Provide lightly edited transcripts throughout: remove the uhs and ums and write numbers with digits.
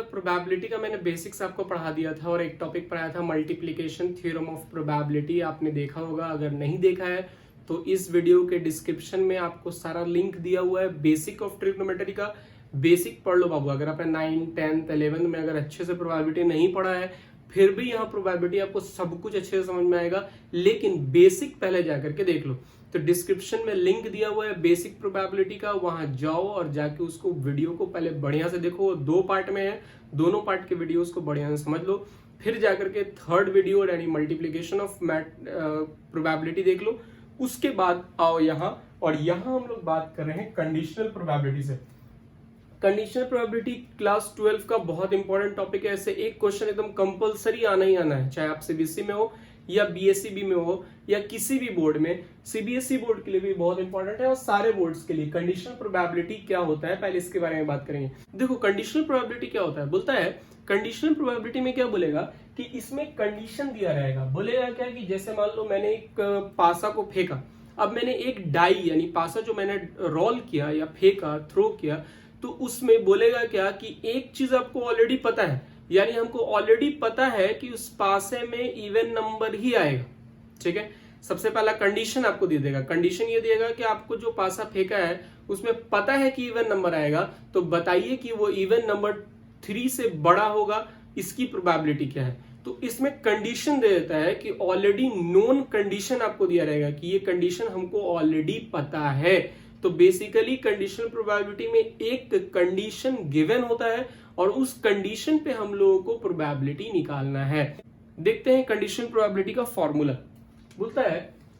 Probability का मैंने basics आपको पढ़ा दिया था और एक टॉपिक पढ़ाया था मल्टीप्लिकेशन थ्योरम ऑफ प्रोबेबिलिटी, आपने देखा होगा। अगर नहीं देखा है तो इस वीडियो के डिस्क्रिप्शन में आपको सारा लिंक दिया हुआ है। बेसिक ऑफ ट्रिग्नोमेट्री का बेसिक पढ़ लो बाबू। अगर आपने 9th 10th 11th में अगर अच्छे से प्रोबेबिलिटी नहीं पढ़ा है, फिर भी यहाँ प्रोबेबिलिटी आपको सब कुछ अच्छे से समझ में आएगा, लेकिन बेसिक पहले जाकर के देख लो। तो डिस्क्रिप्शन में लिंक दिया हुआ है बेसिक प्रोबेबिलिटी का, वहां जाओ और जाके उसको वीडियो को पहले बढ़िया से देखो। 2 पार्ट में है, दोनों पार्ट के वीडियोस को बढ़िया से समझ लो, फिर जाकर के 3rd वीडियो यानी मल्टीप्लिकेशन ऑफ प्रोबेबिलिटी देख लो। उसके बाद आओ यहाँ, और यहाँ हम लोग बात कर रहे हैं कंडीशनल प्रोबेबिलिटी से। कंडीशनल प्रोबेबिलिटी क्लास 12 का बहुत इंपॉर्टेंट टॉपिक है। ऐसे एक क्वेश्चन एकदम कंपलसरी आना ही आना है, चाहे आप सीबीएसई में हो या बीएसईबी में हो या किसी भी बोर्ड में। सीबीएसई बोर्ड के लिए भी बहुत इंपॉर्टेंट है और सारे बोर्ड्स के लिए। कंडीशनल प्रोबेबिलिटी क्या होता है, पहले इसके बारे में बात करेंगे। देखो कंडीशनल प्रोबेबिलिटी क्या होता है, बोलता है कंडीशनल प्रोबेबिलिटी में क्या बोलेगा कि इसमें कंडीशन दिया रहेगा। बोलेगा क्या कि जैसे मान लो मैंने एक पासा को फेंका, अब मैंने एक डाई यानी पासा जो मैंने रोल किया या फेंका, थ्रो किया, तो उसमें बोलेगा क्या कि एक चीज आपको ऑलरेडी पता है, यानी हमको ऑलरेडी पता है कि उस पासे में इवन नंबर ही आएगा। ठीक है, सबसे पहला कंडीशन आपको दे देगा। कंडीशन ये देगा कि आपको जो पासा फेंका है उसमें पता है कि इवन नंबर आएगा, तो बताइए कि वो इवन नंबर 3 से बड़ा होगा, इसकी प्रोबेबिलिटी क्या है। तो इसमें कंडीशन दे देता है कि ऑलरेडी नोन कंडीशन आपको दिया रहेगा कि ये कंडीशन हमको ऑलरेडी पता है। तो बेसिकली कंडीशनल प्रोबेबिलिटी में एक कंडीशन गिवन होता है और उस कंडीशन पे हम लोगों को प्रोबेबिलिटी निकालना है। देखते हैं कंडीशनल प्रोबेबिलिटी का फॉर्मूला। बोलता है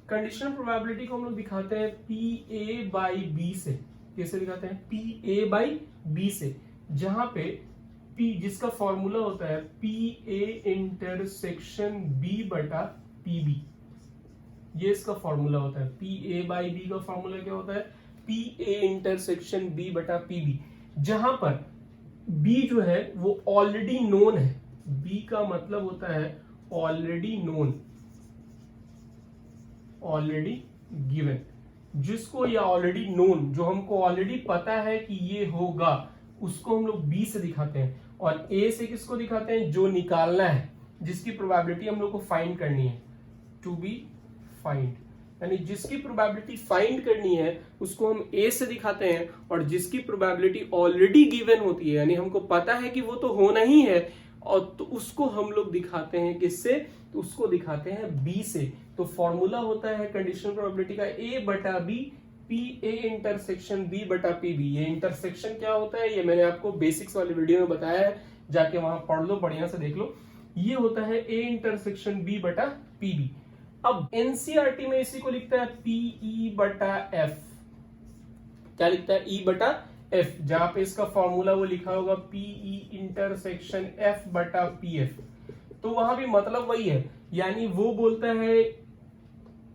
कंडीशनल प्रोबेबिलिटी को हम लोग दिखाते हैं PA/B से। कैसे दिखाते हैं? PA/B से, जहां पे P जिसका फॉर्मूला होता है PA इंटरसेक्शन B/PB। ये इसका फॉर्मूला होता है। PA/B का फॉर्मूला क्या होता है? PA इंटरसेक्शन B/PB, जहां पर B जो है वो ऑलरेडी नोन है। B का मतलब होता है ऑलरेडी नोन, ऑलरेडी गिवन, जिसको या ऑलरेडी नोन जो हमको ऑलरेडी पता है कि ये होगा, उसको हम लोग B से दिखाते हैं। और A से किसको दिखाते हैं? जो निकालना है, जिसकी प्रोबेबिलिटी हम लोग को फाइंड करनी है, टू बी फाइंड, यानी जिसकी प्रोबेबिलिटी फाइंड करनी है उसको हम A से दिखाते हैं। और जिसकी प्रोबेबिलिटी ऑलरेडी गिवन होती है, यानी हमको पता है कि वो तो होना ही है, और तो उसको हम लोग दिखाते हैं किससे? तो उसको दिखाते हैं B से। तो फॉर्मूला होता है कंडीशनल प्रोबेबिलिटी का A/B, PA इंटरसेक्शन B/PB। ये इंटरसेक्शन क्या होता है ये मैंने आपको बेसिक्स वाले वीडियो में बताया है, जाके वहां पढ़ लो, बढ़िया से देख लो। ये होता है A इंटरसेक्शन B/PB। अब एनसीईआरटी में इसी को लिखता है PE/F। क्या लिखता है? E/F, जहां पे इसका फॉर्मूला वो लिखा होगा PE इंटरसेक्शन F/PF। तो वहां भी मतलब वही है, यानी वो बोलता है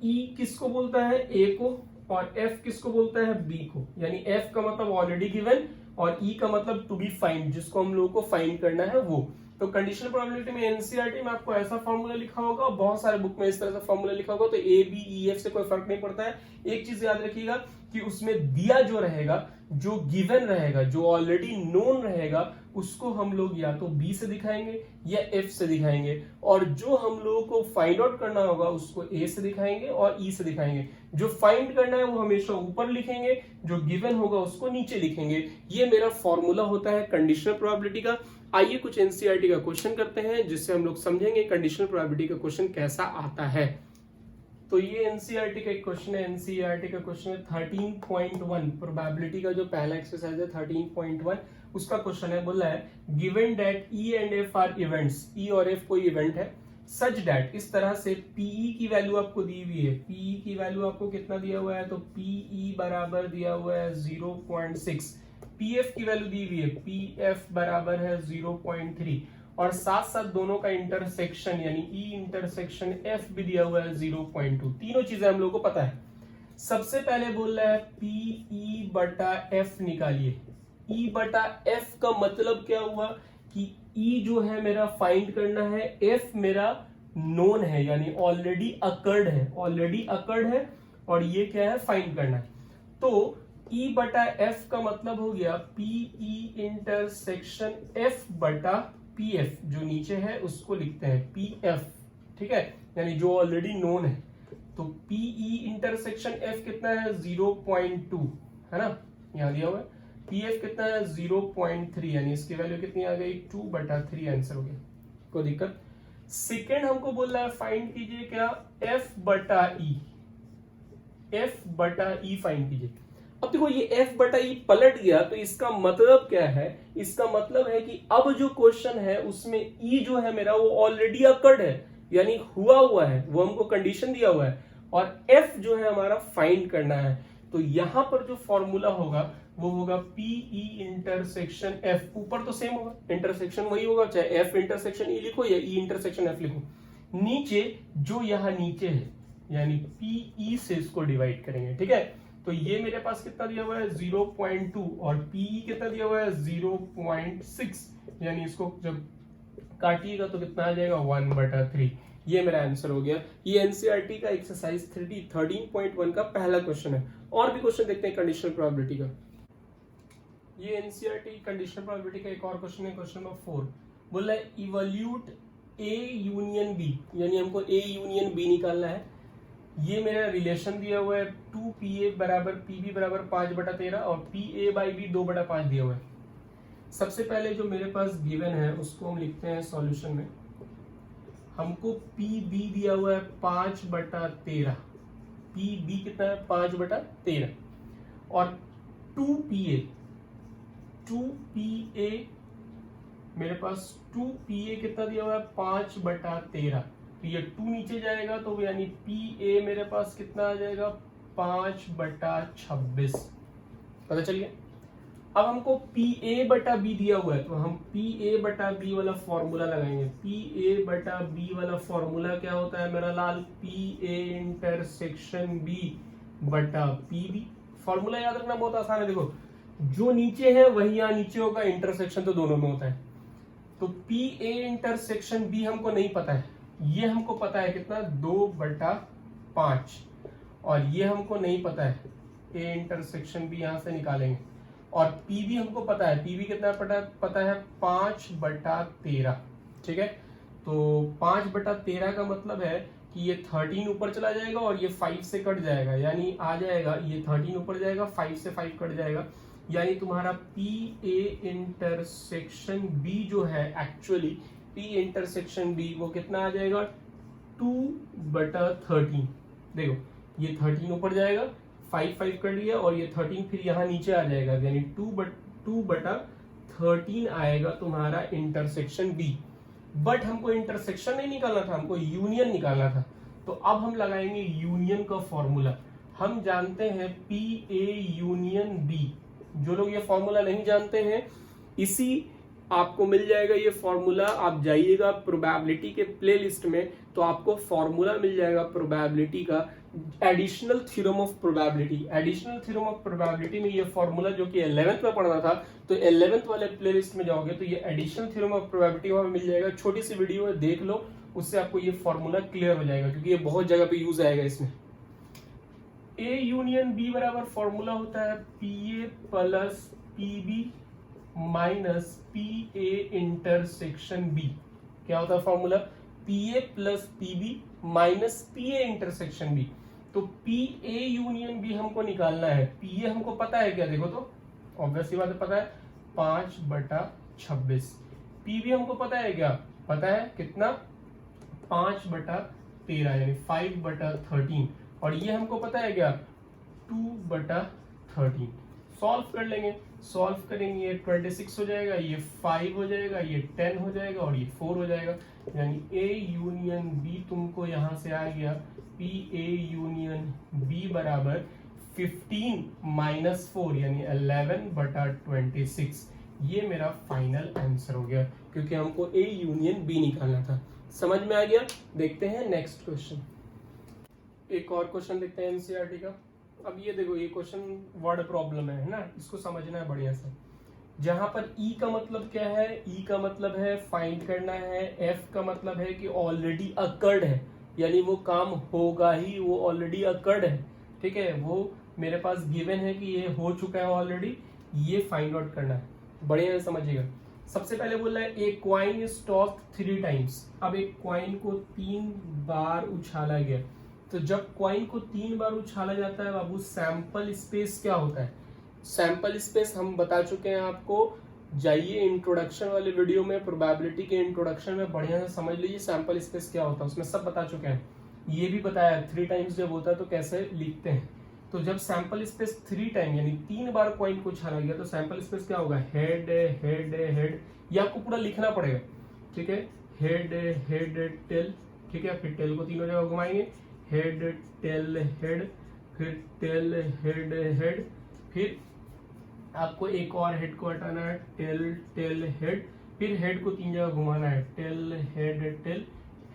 E किसको बोलता है? A को, और F किसको बोलता है? B को। यानी F का मतलब ऑलरेडी गिवन और E का मतलब टू बी फाइंड, जिसको हम लोगों को फाइंड करना है वो। तो कंडीशनल प्रोबेबिलिटी में एनसीईआरटी में आपको ऐसा फॉर्मूला लिखा होगा, बहुत सारे बुक में इस तरह से फॉर्मूला लिखा होगा। तो ABEF से कोई फर्क नहीं पड़ता है। एक चीज याद रखिएगा कि उसमें दिया जो रहेगा, जो गिवन रहेगा, जो ऑलरेडी नोन रहेगा, उसको हम लोग या तो B से दिखाएंगे या F से दिखाएंगे, और जो हम लोगों को फाइंड आउट करना होगा उसको A से दिखाएंगे और E से दिखाएंगे। जो फाइंड करना है वो हमेशा ऊपर लिखेंगे, जो गिवन होगा उसको नीचे लिखेंगे। ये मेरा फॉर्मूला होता है कंडीशनल प्रोबेबिलिटी का। आइए कुछ एनसीईआरटी का क्वेश्चन करते हैं, जिससे हम लोग समझेंगे कंडीशनल प्रोबेबिलिटी का क्वेश्चन कैसा आता है। तो ये एनसीईआरटी का एक क्वेश्चन है। एनसीईआरटी का क्वेश्चन है 13.1, प्रोबेबिलिटी का जो पहला एक्सरसाइज है 13.1, उसका क्वेश्चन है। बोला है given that E and F are events, E और F कोई इवेंट है, सच दैट, इस तरह से PE की वैल्यू आपको दी हुई है। PE की वैल्यू आपको कितना दिया हुआ है? तो PE बराबर दिया हुआ है 0.6। PF की वैल्यू दी हुई है, PF बराबर है 0.3, और साथ साथ दोनों का इंटरसेक्शन यानी E इंटरसेक्शन F भी दिया हुआ है 0.2। तीनों चीजें हम लोग को पता है। सबसे पहले बोल रहा है PE/F निकालिए। E/F का मतलब क्या हुआ कि E जो है मेरा फाइंड करना है, F मेरा नोन है यानी ऑलरेडी अकर्ड है, ऑलरेडी अकर्ड है, और ये क्या है? फाइंड करना है। तो E बटा F का मतलब हो गया PE इंटरसेक्शन F बटा PF, जो नीचे है उसको लिखते हैं PF, ठीक है, यानी जो ऑलरेडी नोन है। तो PE इंटरसेक्शन F कितना है 0.2, है ना, यहां दिया हुआ है। PF कितना है 0.3, यानी इसकी वैल्यू कितनी आ गई 2/3, आंसर हो गया, कोई दिक्कत। सेकेंड हमको बोल रहा है फाइंड कीजिए क्या F बटा E, F बटा E फाइंड कीजिए। अब देखो ये F बटा E पलट गया, तो इसका मतलब क्या है, इसका मतलब है कि अब जो क्वेश्चन है उसमें E जो है मेरा वो ऑलरेडी अकर्ड है, यानी हुआ है, वो हमको कंडीशन दिया हुआ है, और F जो है हमारा फाइंड करना है। तो यहां पर जो फॉर्मूला होगा वो होगा PE इंटरसेक्शन F, ऊपर तो सेम होगा, इंटरसेक्शन वही होगा, चाहे F इंटरसेक्शन E लिखो या E इंटरसेक्शन F लिखो। नीचे जो यहां नीचे है यानी PE से इसको डिवाइड करेंगे, ठीक है। तो ये मेरे पास कितना दिया हुआ है 0.2 और PE कितना दिया हुआ है 0.6, यानी इसको जब काटिएगा तो कितना आ जाएगा 1/3। ये मेरा आंसर हो गया। ये एनसीईआरटी का एक्सरसाइज 13.1 का पहला क्वेश्चन है। और भी क्वेश्चन देखते हैं कंडीशनल प्रोबेबिलिटी का। ये एनसीईआरटी कंडीशनल प्रोबेबिलिटी का एक और क्वेश्चन है, क्वेश्चन नंबर 4। बोल रहा है इवैल्यूएट A यूनियन B, यानी हमको A यूनियन B निकालना है। ये मेरा रिलेशन दिया हुआ है 2PA बराबर PB बराबर 5/13 और PA बाई B 2/5 दिया हुआ है। सबसे पहले जो मेरे पास गिवन है उसको हम लिखते हैं सॉल्यूशन में। हमको PB दिया हुआ है 5/13, PB कितना है 5/13, और 2PA मेरे पास 2PA कितना दिया हुआ है 5/13, तो ये 2 नीचे जाएगा तो यानी PA मेरे पास कितना आ जाएगा 5/26, पता चल गया। अब हमको PA बटा B दिया हुआ है, तो हम PA बटा B वाला फॉर्मूला लगाएंगे। PA बटा B वाला फॉर्मूला क्या होता है मेरा लाल, PA इंटरसेक्शन B बटा PB। फॉर्मूला याद रखना बहुत आसान है, देखो जो नीचे है वही यहाँ नीचे होगा, इंटरसेक्शन तो दोनों में होता है। तो PA इंटरसेक्शन B हमको नहीं पता है, ये हमको पता है कितना 2/5, और ये हमको नहीं पता है, A इंटरसेक्शन B यहां से निकालेंगे। और PB हमको पता है, PB कितना पता है 5/13, ठीक है। तो 5/13 का मतलब है कि ये 13 ऊपर चला जाएगा और ये 5 से कट जाएगा, यानी आ जाएगा ये 13 ऊपर जाएगा, 5 से 5 कट जाएगा, यानी तुम्हारा PA इंटरसेक्शन B जो है एक्चुअली P इंटरसेक्शन B वो कितना आ जाएगा 2/13। देखो ये 13 ऊपर जाएगा, 5 कर लिया, और ये 13 फिर यहाँ नीचे आ जाएगा, यानी 2/13 आएगा तुम्हारा इंटरसेक्शन B। बट हमको इंटरसेक्शन नहीं निकालना था, हमको यूनियन निकालना था। तो अब हम लगाएंगे यूनियन का फॉर्मूला। हम जानते हैं PA यूनियन B। जो लोग ये फॉर्मूला नहीं जानते हैं, इसी आपको मिल जाएगा ये फॉर्मूला। आप जाइएगा प्रोबेबिलिटी के प्लेलिस्ट में, तो आपको फॉर्मूला मिल जाएगा प्रोबेबिलिटी का, additional theorem of probability. Additional theorem of probability में ये फॉर्मूला जो कि 11th में पढ़ना था, तो 11th वाले प्लेलिस्ट में जाओगे तो ये एडिशनल थ्योरम ऑफ प्रोबेबिलिटी वहां मिल जाएगा। छोटी सी वीडियो है, देख लो, उससे आपको ये फॉर्मूला क्लियर हो जाएगा, क्योंकि ये बहुत जगह पे यूज आएगा इसमें। A यूनियन B बराबर फॉर्मूला होता है PA plus PB minus PA intersection B। क्या होता है formula, PA plus PB minus PA intersection B। तो PA यूनियन B हमको निकालना है। PA हमको पता है क्या, देखो तो ऑब्वियसली बात है, पता है 5/26। PB हमको पता है क्या, पता है कितना 5/13, यानी 5/13, और ये हमको पता है क्या 2/13। सॉल्व कर लेंगे, सॉल्व करेंगे, ये 26 हो जाएगा, ये 5 हो जाएगा, ये 10 हो जाएगा, और ये 4 हो जाएगा, यानी A यूनियन B तुमको यहां से आ गया PA यूनियन B बराबर 15 माइनस 4, यानी 11/26। ये मेरा फाइनल आंसर हो गया, क्योंकि हमको A यूनियन B निकालना था। समझ में आ गया। देखते हैं नेक्स्ट क्वेश्चन। एक और क्वेश्चन देखते हैं एनसीईआरटी का। अब ये देखो, ये क्वेश्चन वर्ड प्रॉब्लम है ना, इसको समझना है बढ़िया से। जहां पर E का मतलब क्या है, E का मतलब है फाइंड करना है, F का मतलब है कि ऑलरेडी अकर्ड है, यानी वो काम होगा ही, वो ऑलरेडी अकर्ड है, ठीक है, वो मेरे पास गिवन है कि ये हो चुका है ऑलरेडी, ये फाइंड आउट करना है। बढ़िया से समझिएगा। सबसे पहले बोल रहा है ए क्वाइन इज टॉस्ड 3 टाइम्स। अब एक क्वाइन को 3 बार उछाला गया, तो जब क्वाइन को 3 बार उछाला जाता है बाबू, सैंपल स्पेस क्या होता है? सैंपल स्पेस हम बता चुके हैं आपको, जाइए इंट्रोडक्शन वाले वीडियो में, प्रोबेबिलिटी के इंट्रोडक्शन में बढ़िया से समझ लीजिए सैंपल स्पेस क्या होता है, उसमें सब बता चुके हैं। ये भी बताया 3 टाइम्स जब होता है तो कैसे लिखते हैं। तो जब सैंपल स्पेस 3 टाइम यानी 3 बार कॉइन को उछाला गया तो सैंपल स्पेस क्या होगा? हेड हेड हेड, ये आपको पूरा लिखना पड़ेगा, ठीक है। हेड हेड टेल, ठीक है। फिर टेल को तीनों जगह घुमाएंगे, हेड टेल हेड, फिर टेल हेड हेड, फिर आपको एक और हेड को हटाना है, टेल टेल हेड, फिर हेड को 3 जगह घुमाना है, tail head tail,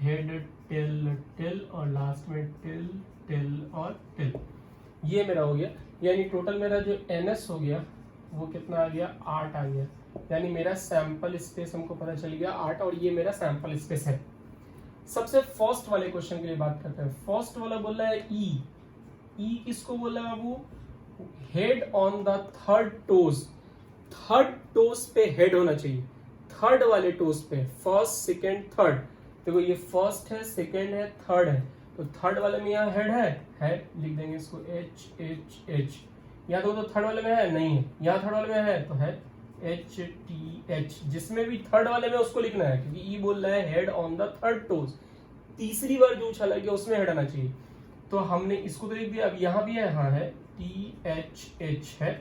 head tail tail, और लास्ट में टेल टेल और टेल। ये मेरा हो गया, यानी टोटल मेरा जो एनएस हो गया वो कितना आ गया? 8 आ गया। यानी मेरा सैंपल स्पेस हमको पता चल गया 8, और ये मेरा सैंपल स्पेस है। सबसे फर्स्ट वाले क्वेश्चन के लिए बात करते हैं। फर्स्ट वाला बोल रहा है ई। ई किसको बोल रहा है बाबू? Head on the third toes. Third toes पे हेड होना चाहिए, थर्ड वाले टोज पे, फर्स्ट सेकेंड थर्ड। देखो ये फर्स्ट है, सेकेंड है, थर्ड है, तो थर्ड वाले में यहाँ हेड है, लिख देंगे इसको एच एच एच। यहाँ तो थर्ड वाले में है नहीं है, यहाँ थर्ड वाले में है तो है एच टी एच। जिसमें भी थर्ड वाले में उसको लिखना है, क्योंकि ई बोल रहा है head on the third toes. तीसरी बार जो उछाला गया उसमें हेड आना चाहिए, तो हमने इसको तो लिख दिया। अब यहाँ भी है, हाँ है टी एच एच है,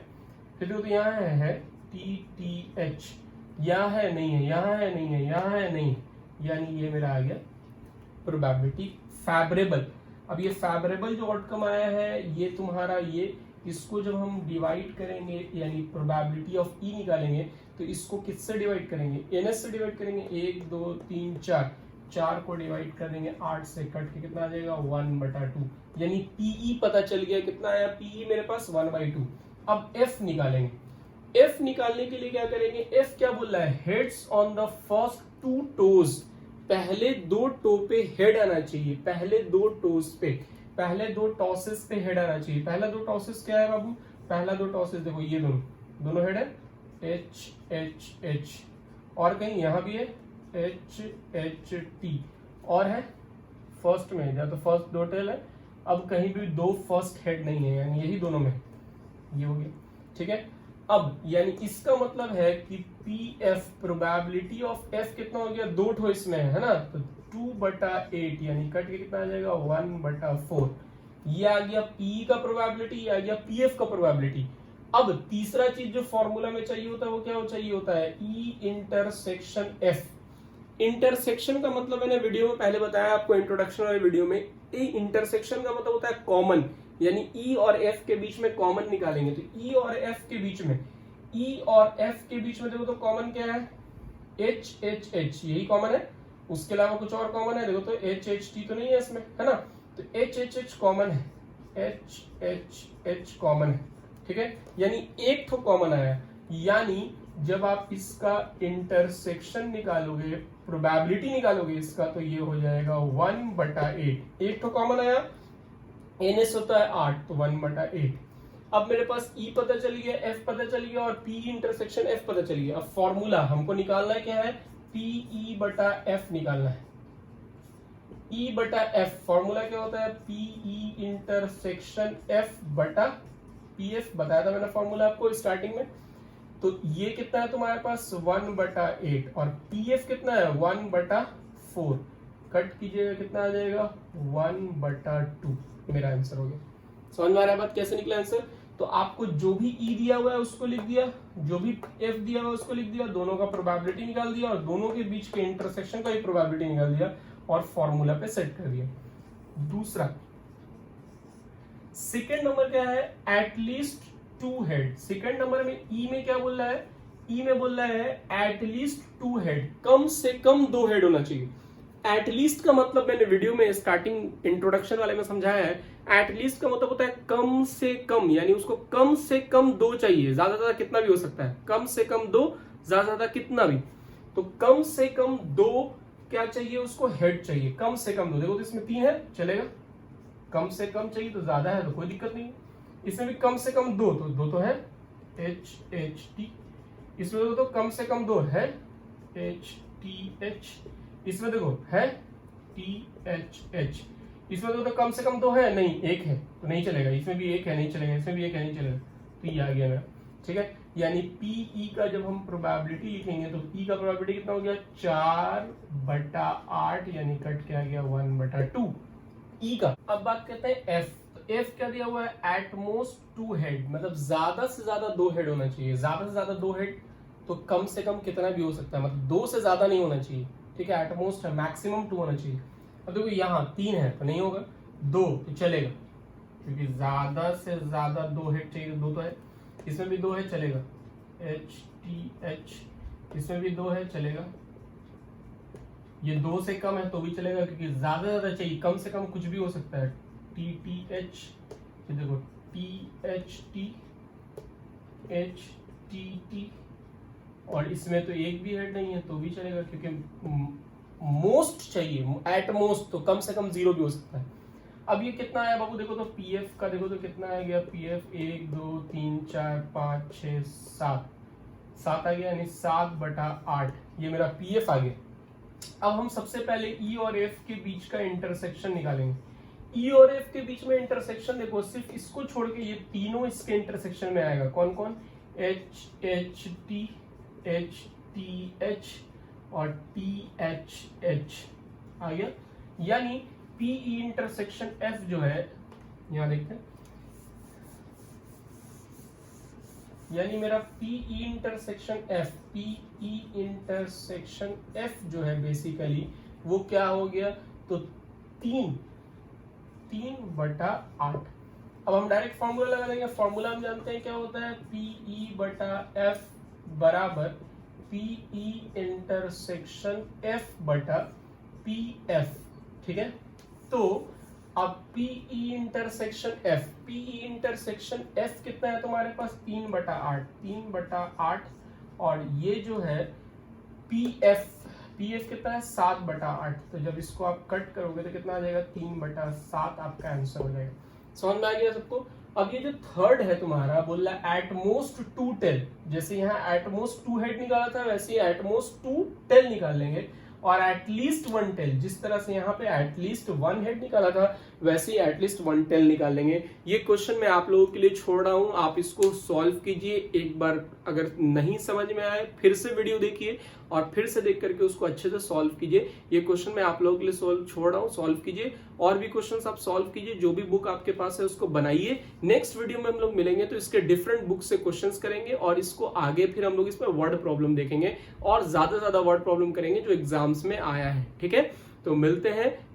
फिर तो यहाँ है टी टी एच, यहाँ है नहीं है, यहाँ है नहीं है, यहाँ है नहीं, यानी ये मेरा आ गया प्रोबेबिलिटी फेवरेबल। अब ये फेवरेबल जो आउटकम आया है ये तुम्हारा, ये इसको जब हम डिवाइड करेंगे यानी प्रोबेबिलिटी ऑफ ई निकालेंगे, तो इसको किससे डिवाइड करेंगे? एनएस से डिवाइड करेंगे। 1 2 3 4, 4 को डिवाइड कर देंगे 8 से, कट के कितना आ जाएगा? 1/2, यानी पीई पता चल गया। कितना आया पीई मेरे पास? 1/2। अब एफ निकालेंगे। एफ निकालने के लिए क्या करेंगे? एफ क्या बोल रहा है? Heads on the first 2 toes. पहले 2 टो पे हेड आना चाहिए, पहले 2 टोज पे, पहले 2 टॉसेस पे हेड आना चाहिए। पहला 2 टॉसेस क्या है बाबू? पहला 2 टॉसेस देखो ये दोनों हेड है, एच एच एच, और कहीं यहाँ भी है एच एच टी, और है फर्स्ट में, या तो फर्स्ट 2 टेल है। अब कहीं भी 2 फर्स्ट हेड नहीं है, यानी यही दोनों में ये हो गया, ठीक है। अब यानी इसका मतलब है कि P F probability of F कितना हो गया? 2 ठो इसमें है ना, तो 2/8, यानी कट के कितना आ जाएगा? 1/4। ये आ गया पी का प्रोबेबिलिटी, ये आ गया पी एफ का प्रोबेबिलिटी। अब तीसरा चीज जो फॉर्मूला में चाहिए होता है वो क्या चाहिए होता है? E intersection F. इंटरसेक्शन का मतलब मैंने वीडियो में पहले बताया आपको, इंट्रोडक्शन वाले वीडियो में। ई इंटरसेक्शन का मतलब होता है कॉमन, यानी ई और एफ के बीच में कॉमन निकालेंगे। तो ई और एफ के बीच में, ई और एफ के बीच में देखो तो कॉमन क्या है? एच एच एच, यही कॉमन है। उसके अलावा कुछ और कॉमन है? देखो तो एच एच टी तो नहीं है इसमें, है ना, तो एच एच एच कॉमन है, एच एच एच कॉमन है, ठीक है। यानी एक तो कॉमन आया, यानी जब आप इसका इंटरसेक्शन निकालोगे, प्रोबेबिलिटी निकालोगे इसका, तो ये हो जाएगा 1/8। एक तो कॉमन आया, एनएस होता है 8, तो 1/8। अब मेरे पास ई पता चल गया, एफ पता चल गया, और पी इंटरसेक्शन एफ पता चल गया। अब फॉर्मूला हमको निकालना है क्या है? PE/F निकालना है। E/F फॉर्मूला क्या होता है? PE इंटरसेक्शन F/PF, बताया था मैंने फॉर्मूला आपको स्टार्टिंग में। तो ये कितना है तुम्हारे पास? 1/8, और PF कितना है? 1/4। कट कीजिएगा कितना आ जाएगा? 1/2। मेरा आंसर हो गया। समझ में आ रहा है बात कैसे निकला आंसर? तो आपको जो भी ई दिया हुआ है उसको लिख दिया, जो भी एफ दिया हुआ है उसको लिख दिया, दोनों का प्रोबेबिलिटी निकाल दिया, और दोनों के बीच के इंटरसेक्शन का भी प्रोबेबिलिटी निकाल दिया, और फॉर्मूला पे सेट कर दिया। दूसरा सेकेंड नंबर क्या है? At least 2 head. सेकेंड नंबर में ई में क्या बोल रहा है? ई में बोल रहा है एटलीस्ट 2 हेड, कम से कम 2 हेड होना चाहिए। एटलीस्ट का मतलब मैंने वीडियो में स्टार्टिंग इंट्रोडक्शन वाले में समझाया है। एटलीस्ट का मतलब होता है कम से कम, यानी उसको कम से कम 2 चाहिए, ज्यादा कितना भी हो सकता है, कम से कम 2, ज्यादा कितना भी। तो कम से कम 2 क्या चाहिए उसको? हेड चाहिए, कम से कम 2। देखो तो इसमें 3 है, चलेगा। कम से कम चाहिए तो ज्यादा है तो कोई दिक्कत नहीं। इसमें भी कम से कम दो, तो दो तो है HHT, इसमें देखो तो कम से कम दो है HTH, इसमें देखो है THH, इसमें देखो तो कम से कम दो है, नहीं एक है तो नहीं चलेगा, इसमें भी एक है नहीं चलेगा, इसमें भी एक है नहीं चलेगा, तो ये आ गया मेरा। ठीक है, यानी PE का जब हम प्रोबेबिलिटी लिखेंगे तो P का प्रोबेबिलिटी कितना हो गया 4/8, यानी कट क्या आ गया 1/2 E का। अब बात करते हैं F, तो F क्या दिया हुआ है एट मोस्ट 2 हेड, मतलब ज्यादा से ज्यादा 2 हेड होना चाहिए, ज्यादा से ज्यादा 2 हेड तो कम से कम कितना भी हो सकता है, मतलब 2 से ज्यादा नहीं होना चाहिए। ठीक है, एट मोस्ट है, मैक्सिमम 2 होना चाहिए। अब देखो यहाँ 3 है तो नहीं होगा, 2 तो चलेगा, क्योंकि ज्यादा से ज्यादा 2 हेड चाहिए, 2 तो है, इसमें भी 2 है चलेगा, HTH, इसमें भी 2 है चलेगा, ये 2 से कम है तो भी चलेगा, क्योंकि ज्यादा चाहिए, कम से कम कुछ भी हो सकता है, TTH, देखो THT, HTT, और इसमें तो एक भी हेड नहीं है तो भी चलेगा, क्योंकि मोस्ट चाहिए, एट मोस्ट तो कम से कम 0 भी हो सकता है। अब ये कितना आया बाबू, देखो तो PF का देखो तो कितना आ गया, PF 1 2 3 4 5 6 7 आ गया, यानी 7/8 ये मेरा PF आ गया। अब हम सबसे पहले E और F के बीच का इंटरसेक्शन निकालेंगे। E और F के बीच में इंटरसेक्शन देखो, सिर्फ इसको छोड़ के ये तीनों इसके इंटरसेक्शन में आएगा, कौन कौन, HHT, HTH और THH आ गया, यानी PE इंटरसेक्शन F जो है, यहां देखते हैं, यानी मेरा PE इंटरसेक्शन F जो है बेसिकली वो क्या हो गया, तो 3/8। अब हम डायरेक्ट फॉर्मूला लगा देंगे, फॉर्मूला हम जानते हैं क्या होता है, PE/F बराबर PE इंटरसेक्शन F/PF। ठीक है, तो अब PE इंटरसेक्शन F कितना है तुम्हारे पास 3/8, और ये जो है PF कितना है 7/8, तो जब इसको आप कट करोगे तो कितना आ जाएगा 3/7 आपका आंसर हो जाएगा। समझ में आ गया सबको। अब ये जो थर्ड है तुम्हारा, बोल रहा है एटमोस्ट 2 टेल, जैसे यहाँ एटमोस्ट 2 हेड निकाला था वैसे ही एटमोस्ट 2 टेल निकाल लेंगे, और एटलीस्ट 1 टेल, जिस तरह से यहाँ पे एटलीस्ट 1 हेड निकाला था वैसे ही एटलीस्ट 1 टेल निकाल लेंगे। ये क्वेश्चन मैं आप लोगों के लिए छोड़ रहा हूँ, आप इसको सॉल्व कीजिए एक बार, अगर नहीं समझ में आए फिर से वीडियो देखिए और फिर से देख करके उसको अच्छे से सॉल्व कीजिए। ये क्वेश्चन मैं आप लोगों के लिए छोड़ रहा हूँ, सॉल्व कीजिए, और भी क्वेश्चंस आप सॉल्व कीजिए, जो भी बुक आपके पास है उसको बनाइए। नेक्स्ट वीडियो में हम लोग मिलेंगे तो इसके डिफरेंट बुक से क्वेश्चंस करेंगे, और इसको आगे फिर हम लोग इसमें वर्ड प्रॉब्लम देखेंगे और ज्यादा वर्ड प्रॉब्लम करेंगे जो एग्जाम्स में आया है। ठीक है, तो मिलते हैं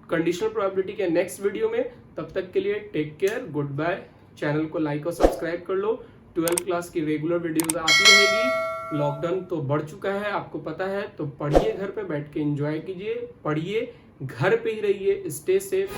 कंडीशनल प्रोबेबिलिटी के नेक्स्ट वीडियो में, तब तक के लिए take care, good bye. Channel को लाइक और सब्सक्राइब कर लो, 12th क्लास की रेगुलर वीडियोस आती रहेगी। लॉकडाउन तो बढ़ चुका है आपको पता है, तो पढ़िए, घर पे बैठ के एंजॉय कीजिए, पढ़िए, घर पे ही रहिए, स्टे सेफ।